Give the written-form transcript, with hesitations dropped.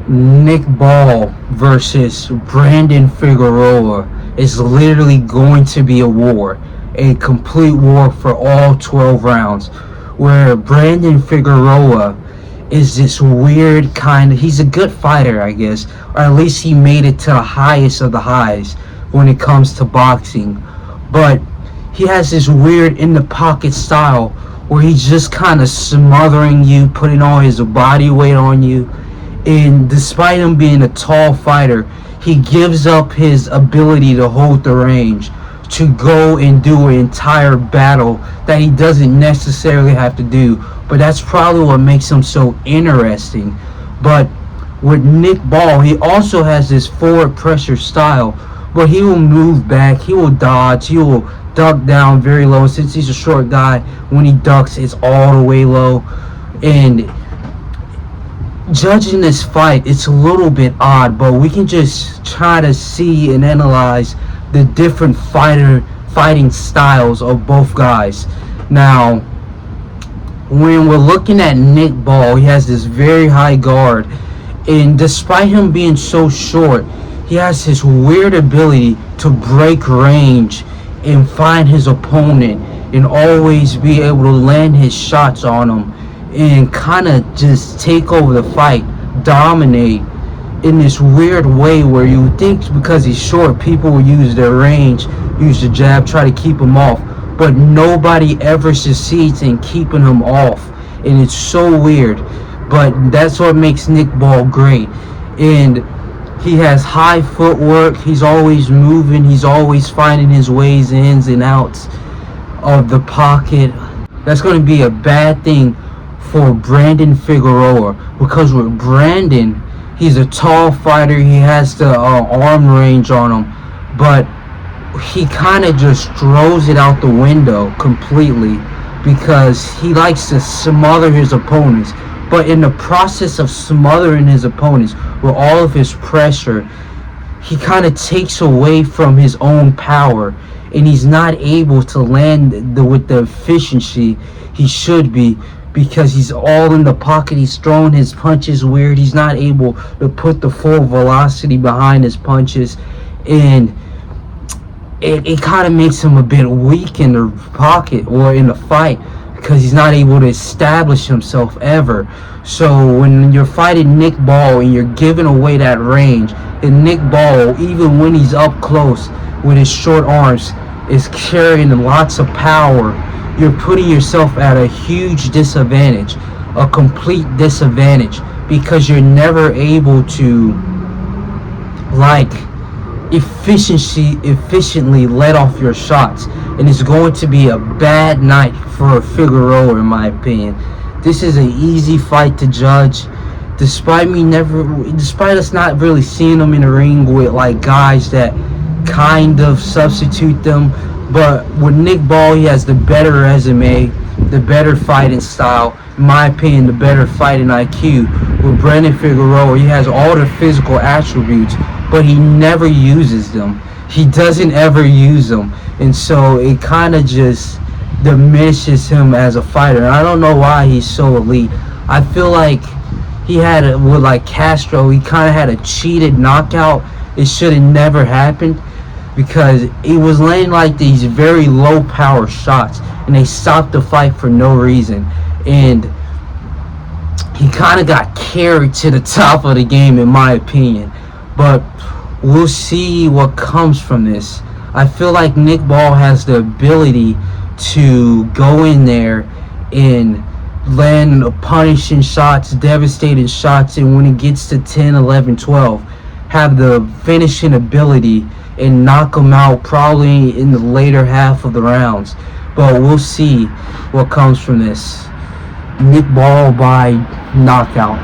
Nick Ball versus Brandon Figueroa is literally going to be a war, a complete war for all 12 rounds, where Brandon Figueroa is this weird he's a good fighter, I guess, or at least he made it to the highest of the highs when it comes to boxing, but he has this weird in the pocket style where he's just kind of smothering you, putting all his body weight on you. And despite him being a tall fighter, he gives up his ability to hold the range, to go and do an entire battle that he doesn't necessarily have to do. But that's probably what makes him so interesting. But with Nick Ball, he also has this forward pressure style, but he will move back, he will dodge, he will duck down very low. Since he's a short guy, when he ducks, it's all the way low. And judging this fight, it's a little bit odd, but we can just try to see and analyze the different fighting styles of both guys. Now, when we're looking at Nick Ball, he has this very high guard, and despite him being so short, he has this weird ability to break range and find his opponent and always be able to land his shots on him and kind of just take over the fight, dominate in this weird way where you would think because he's short, people will use their range, use the jab, try to keep him off, but nobody ever succeeds in keeping him off, and it's so weird. But that's what makes Nick Ball great, and he has high footwork, he's always moving, he's always finding his ways ins and outs of the pocket. That's going to be a bad thing for Brandon Figueroa, because with Brandon, he's a tall fighter, he has the arm range on him, but he kind of just throws it out the window completely because he likes to smother his opponents. But in the process of smothering his opponents with all of his pressure, he kind of takes away from his own power, and he's not able to land with the efficiency he should be, because he's all in the pocket, he's throwing his punches weird, he's not able to put the full velocity behind his punches, and it kind of makes him a bit weak in the pocket or in the fight, because he's not able to establish himself ever. So when you're fighting Nick Ball and you're giving away that range, and Nick Ball, even when he's up close with his short arms, is carrying lots of power, you're putting yourself at a huge disadvantage, a complete disadvantage, because you're never able to efficiently let off your shots, and it's going to be a bad night for Figueroa, in my opinion. This is an easy fight to judge, despite us not really seeing them in the ring with like guys that kind of substitute them. But with Nick Ball, he has the better resume, the better fighting style, in my opinion, the better fighting IQ. With Brandon Figueroa, he has all the physical attributes, but he never uses them. He doesn't ever use them, and so it kind of just diminishes him as a fighter. And I don't know why he's so elite. I feel like with like Castro, he kind of had a cheated knockout. It should have never happened, because he was laying like these very low power shots, and they stopped the fight for no reason, and he kind of got carried to the top of the game, in my opinion. But we'll see what comes from this. I feel like Nick Ball has the ability to go in there and land punishing shots, devastating shots, and when it gets to 10, 11, 12, have the finishing ability and knock them out probably in the later half of the rounds. But we'll see what comes from this. Nick Ball by knockout.